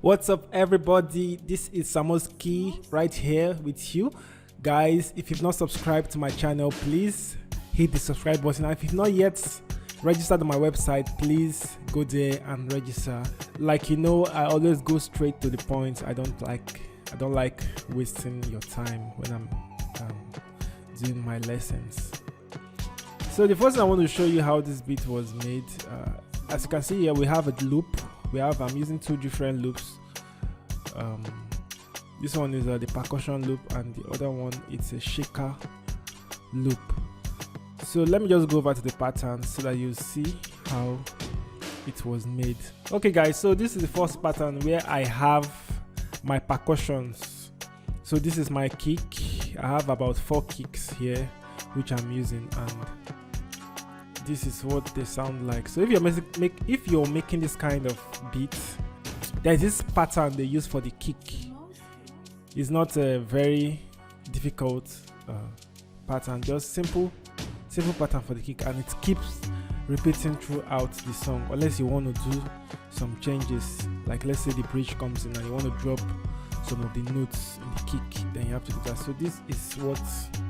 What's up, everybody? This is Samoski right here with you guys. If you've not subscribed to my channel, please hit the subscribe button, and if you've not yet registered on my website, please go there and register. Like, you know, I always go straight to the point. I don't like wasting your time when I'm doing my lessons. So the first thing I want to show you how this beat was made. As you can see here, we have a loop. I'm using two different loops. This one is the percussion loop, and the other one it's a shaker loop. So let me just go over to the pattern so that you see how it was made. Okay guys, so this is the first pattern where I have my percussions. So this is my kick. I have about 4 kicks here which I'm using, and this is what they sound like. So if you're making this kind of beat, there's this pattern they use for the kick. It's not a very difficult pattern, just simple pattern for the kick, and it keeps repeating throughout the song, unless you want to do some changes, like let's say the bridge comes in and you want to drop some of the notes in the kick, then you have to do that. So this is what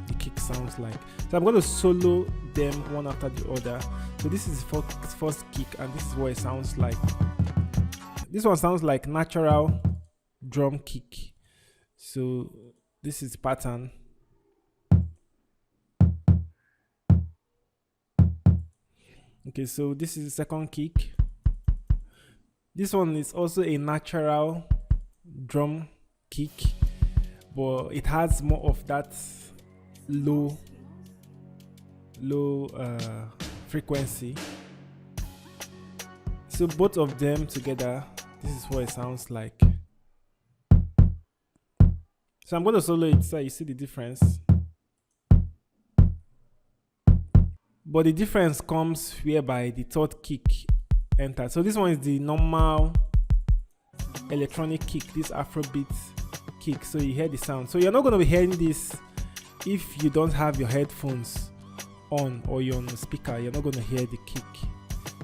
the kick sounds like. So I'm going to solo them one after the other. So this is the first kick, and this is what it sounds like. This one sounds like natural drum kick. So this is pattern. Okay, so this is the second kick. This one is also a natural drum kick, but it has more of that low frequency. So both of them together, this is what it sounds like. So I'm going to solo it so you see the difference. But the difference comes whereby the third kick enters. So this one is the normal electronic kick, this AfroBeat kick. So you hear the sound. So you're not going to be hearing this if you don't have your headphones on or you're on the speaker. You're not going to hear the kick.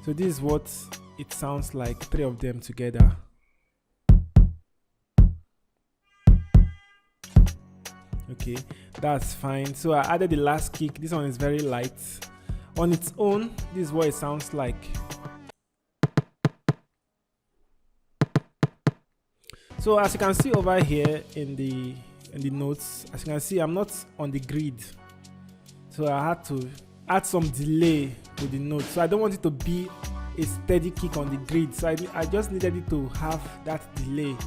So this is what it sounds like, 3 of them together. Okay, that's fine. So I added the last kick. This one is very light. On its own, this is what it sounds like. So as you can see over here in the notes, as you can see, I'm not on the grid. So I had to add some delay to the note. So I don't want it to be a steady kick on the grid. So I just needed it to have that delay.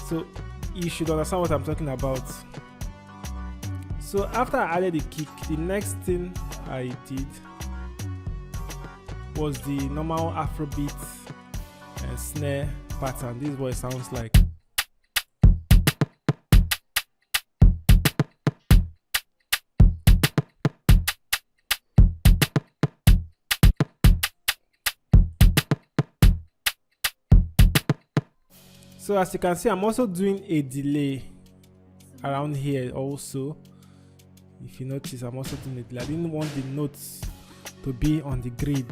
So you should understand what I'm talking about. So after I added the kick, the next thing I did was the normal AfroBeat and snare pattern. This is what it sounds like. So as you can see, I'm also doing a delay around here also. If you notice, I'm also doing a delay. I didn't want the notes to be on the grid.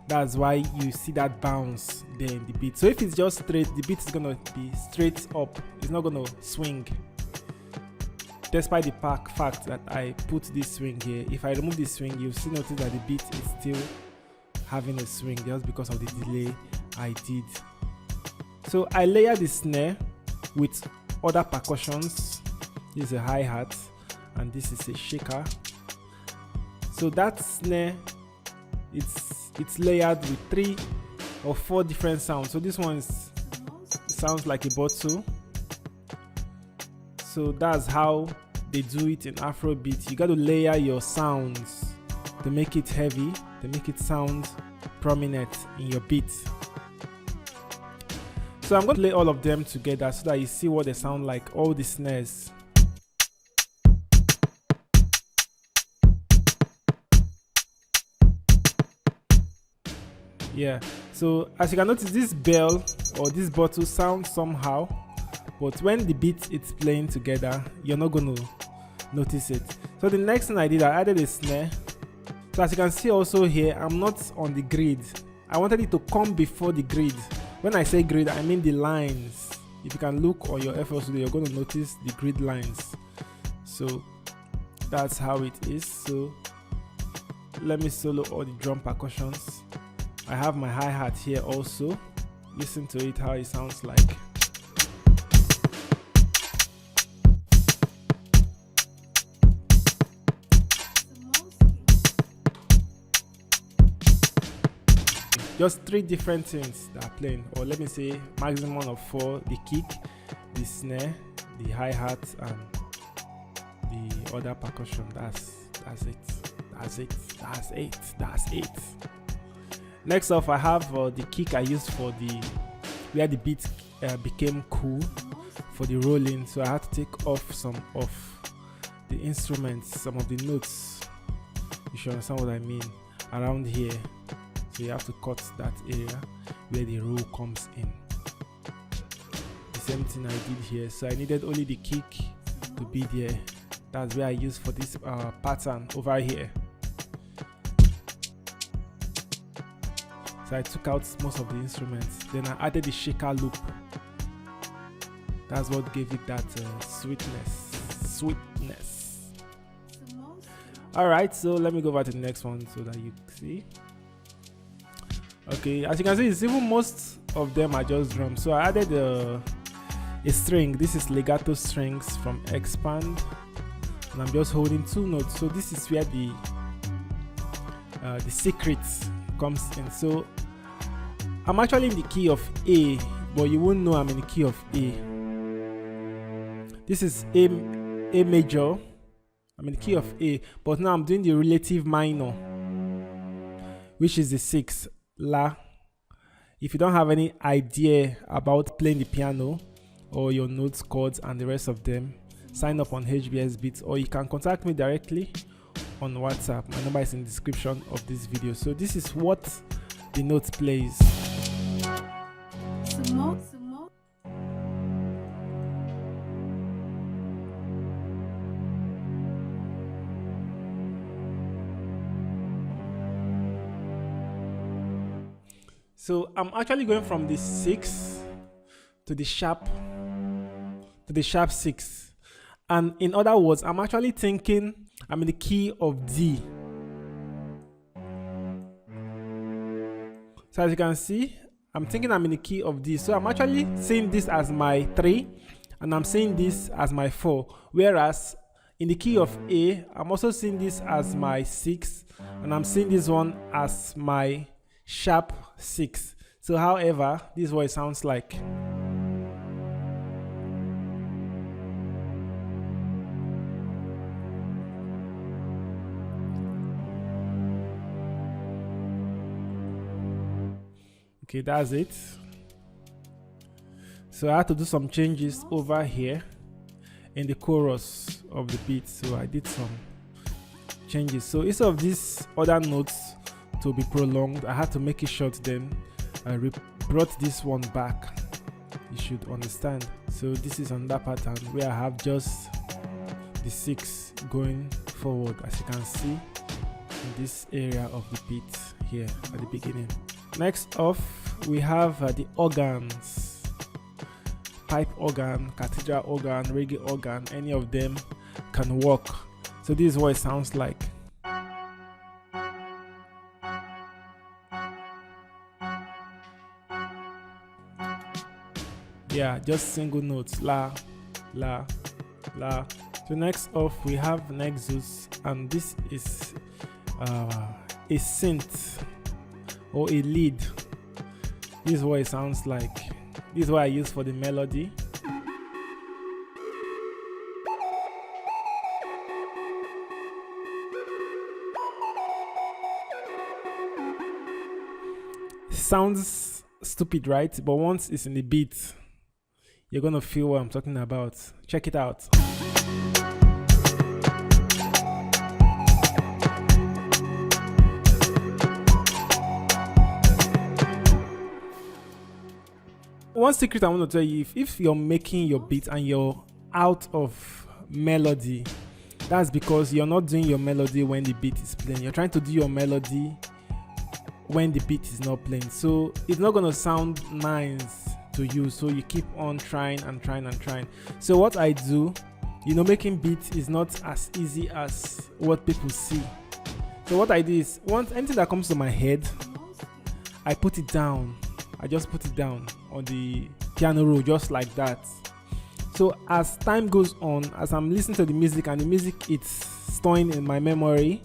That's why you see that bounce there in the beat. So if it's just straight, the beat is gonna be straight up. It's not gonna swing. Despite the fact that I put this swing here, if I remove this swing, you'll still notice that the beat is still having a swing just because of the delay I did. So I layer the snare with other percussions. This is a hi-hat and this is a shaker. So that snare, it's layered with 3 or 4 different sounds. So this one sounds like a bottle. So that's how they do it in Afrobeat. You got to layer your sounds to make it heavy, to make it sound prominent in your beat. So I'm going to play all of them together so that you see what they sound like, all the snares. Yeah, so as you can notice, this bell or this bottle sounds somehow, but when the beat is playing together, you're not going to notice it. So the next thing I did, I added a snare. So as you can see also here, I'm not on the grid. I wanted it to come before the grid. When I say grid, I mean the lines. If you can look on your FL Studio, you're going to notice the grid lines. So that's how it is. So let me solo all the drum percussions. I have my hi-hat here also. Listen to it, how it sounds like. Just 3 different things that are playing, or let me say maximum of 4: the kick, the snare, the hi-hat, and the other percussion. That's it. Next off, I have the kick I used for where the beat became cool for the rolling. So I had to take off some of the instruments, some of the notes. You should understand what I mean around here. So you have to cut that area where the roll comes in. The same thing I did here. So I needed only the kick to be there. That's where I used for this pattern over here. So I took out most of the instruments. Then I added the shaker loop. That's what gave it that sweetness. Alright, so let me go over to the next one so that you see. Okay, as you can see, it's even most of them are just drums. So I added a string. This is legato strings from Expand, and I'm just holding 2 notes. So this is where the secret comes in. So I'm actually in the key of A, but you won't know I'm in the key of A. This is A major. I'm in the key of A, but now I'm doing the relative minor, which is the 6, La. If you don't have any idea about playing the piano or your notes, chords, and the rest of them, sign up on HBS Beats, or you can contact me directly on WhatsApp. My number is in the description of this video. So this is what the note plays. So I'm actually going from the 6 to the sharp 6. And in other words, I'm actually thinking I'm in the key of D. So as you can see, I'm thinking I'm in the key of D. So I'm actually seeing this as my 3 and I'm seeing this as my 4. Whereas in the key of A, I'm also seeing this as my 6 and I'm seeing this one as my sharp 6. So however, this is what it sounds like. Okay, that's it. So I had to do some changes over here in the chorus of the beat. So I did some changes. So instead of these other notes to be prolonged, I had to make it short. Then I brought this one back you should understand. So this is on that pattern where I have just the 6 going forward, as you can see in this area of the beat here at the beginning. Next off, we have the organs. Pipe organ, cathedral organ, reggae organ, any of them can work. So this is what it sounds like. Yeah, just single notes, la, la, la. So next off, we have Nexus, and this is a synth or a lead. This is what it sounds like. This is what I use for the melody. Sounds stupid, right? But once it's in the beat, you're gonna feel what I'm talking about. Check it out. One secret I want to tell you, if you're making your beat and you're out of melody, that's because you're not doing your melody when the beat is playing. You're trying to do your melody when the beat is not playing. So it's not going to sound nice to you. So you keep on trying and trying and trying. So what I do, making beats is not as easy as what people see. So what I do is, once anything that comes to my head, I put it down. I just put it down on the piano roll, just like that. So as time goes on, as I'm listening to the music and the music it's storing in my memory,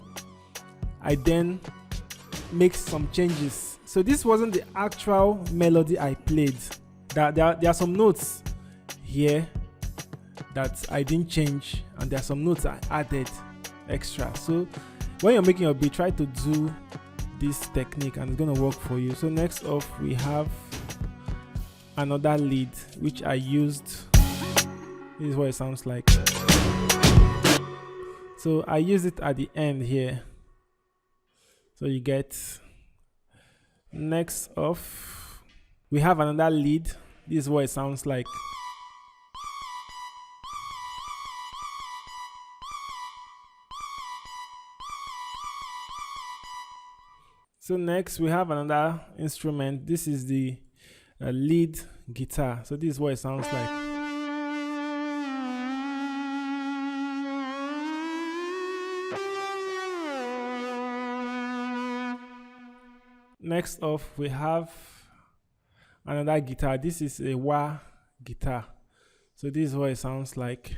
I then make some changes. So this wasn't the actual melody I played. There are some notes here that I didn't change, and there are some notes I added extra. So when you're making your beat, try to do this technique and it's going to work for you. So next off, we have another lead which I used. This is what it sounds like. So I use it at the end here, so you get. Next off, we have another lead. This is what it sounds like. So next we have another instrument. This is the lead guitar. So this is what it sounds like. Next off, we have another guitar. This is a wah guitar. So this is what it sounds like.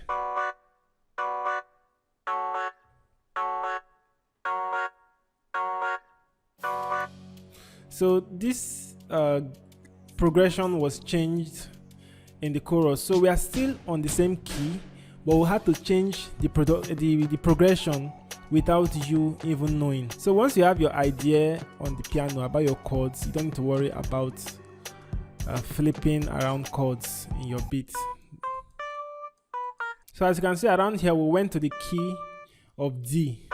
So this progression was changed in the chorus. So we are still on the same key, but we had to change the progression without you even knowing. So once you have your idea on the piano about your chords, you don't need to worry about flipping around chords in your beat. So as you can see around here, we went to the key of D.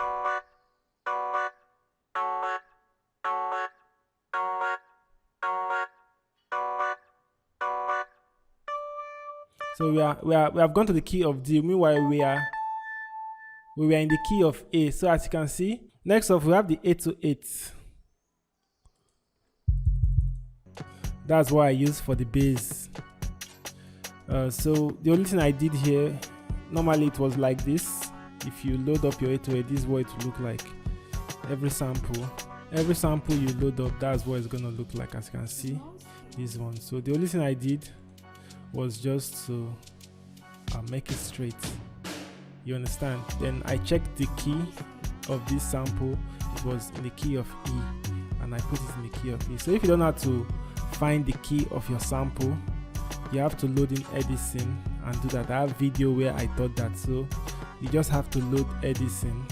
So we have gone to the key of D. Meanwhile, we were in the key of A. So as you can see, next off we have the 8 to 8. That's what I use for the bass. So the only thing I did here, normally it was like this. If you load up your 8 to 8, this is what it will look like. Every sample you load up, that's what it's gonna look like. As you can see, this one. So the only thing I did was just to make it straight. You understand? Then I checked the key of this sample. It was in the key of E, and I put it in the key of E. So if you don't know how to find the key of your sample, you have to load in Edison and do that. I have a video where I taught that. So you just have to load Edison.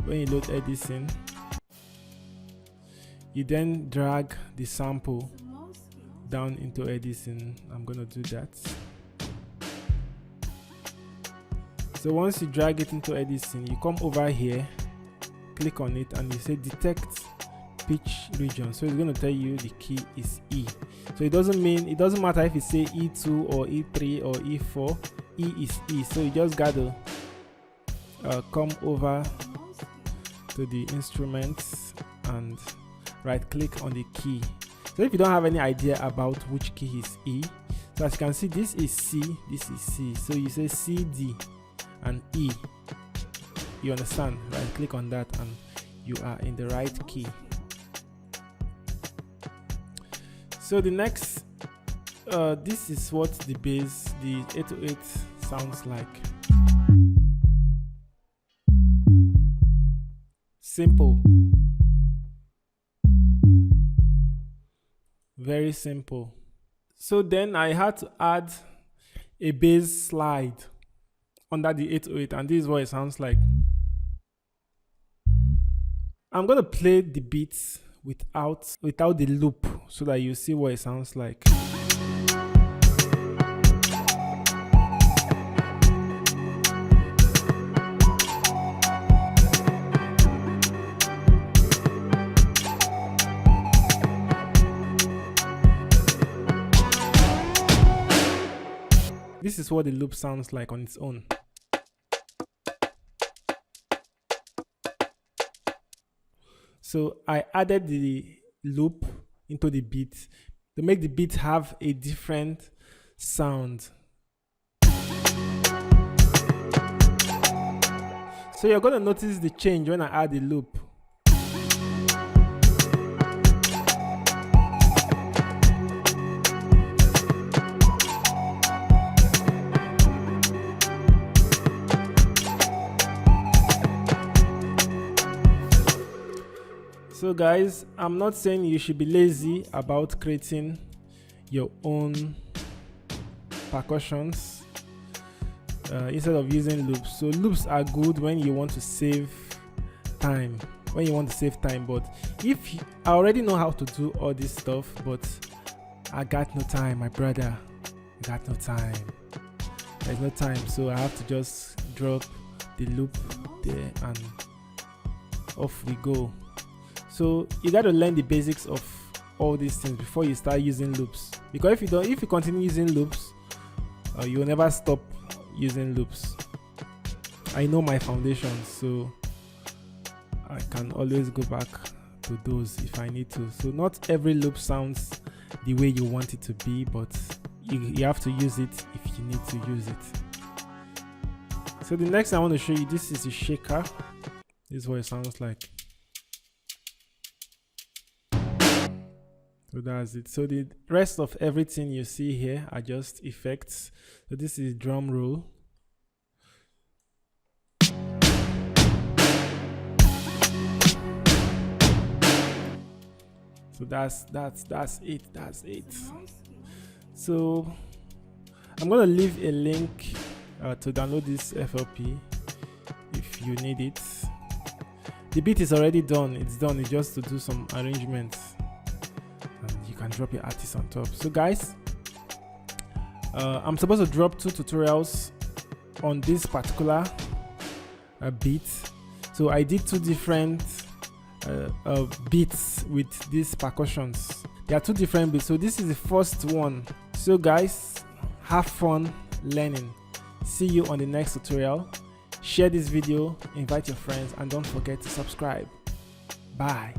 When you load Edison, you then drag the sample down into Edison. I'm gonna do that. So once you drag it into Edison, you come over here, click on it, and you say detect pitch region, so it's going to tell you the key is E. So it doesn't matter if you say E2 or E3 or E4, E is E. So you just got to come over to the instruments and right click on the key. So if you don't have any idea about which key is E, so as you can see, this is C, this is C. So you say C, D and E. You understand? Right click on that and you are in the right key. So the next, this is what the bass, the 808 sounds like. Simple. Very simple. So then I had to add a bass slide under the 808, and this is what it sounds like. I'm gonna play the beats without the loop so that you see what it sounds like. This is what the loop sounds like on its own. So I added the loop into the beat to make the beat have a different sound. So you're going to notice the change when I add the loop. So guys, I'm not saying you should be lazy about creating your own percussions instead of using loops. So loops are good when you want to save time, but if I already know how to do all this stuff, but I got no time, my brother, I got no time. There's no time, so I have to just drop the loop there and off we go. So you got to learn the basics of all these things before you start using loops, because if you continue using loops, you will never stop using loops. I know my foundations, so I can always go back to those if I need to. So not every loop sounds the way you want it to be, but you have to use it if you need to use it. So the next I want to show you, this is a shaker. This is what it sounds like. So that's it. So the rest of everything you see here are just effects. So this is drum roll. So that's it. So I'm gonna leave a link to download this FLP if you need it. The beat is already done. It's done. It's just to do some arrangements. Can drop your artist on top. So guys, I'm supposed to drop 2 tutorials on this particular beat. So I did 2 different beats with these percussions. There are 2 different beats, so this is the first one. So guys, have fun learning. See you on the next tutorial. Share this video, invite your friends, and don't forget to subscribe. Bye.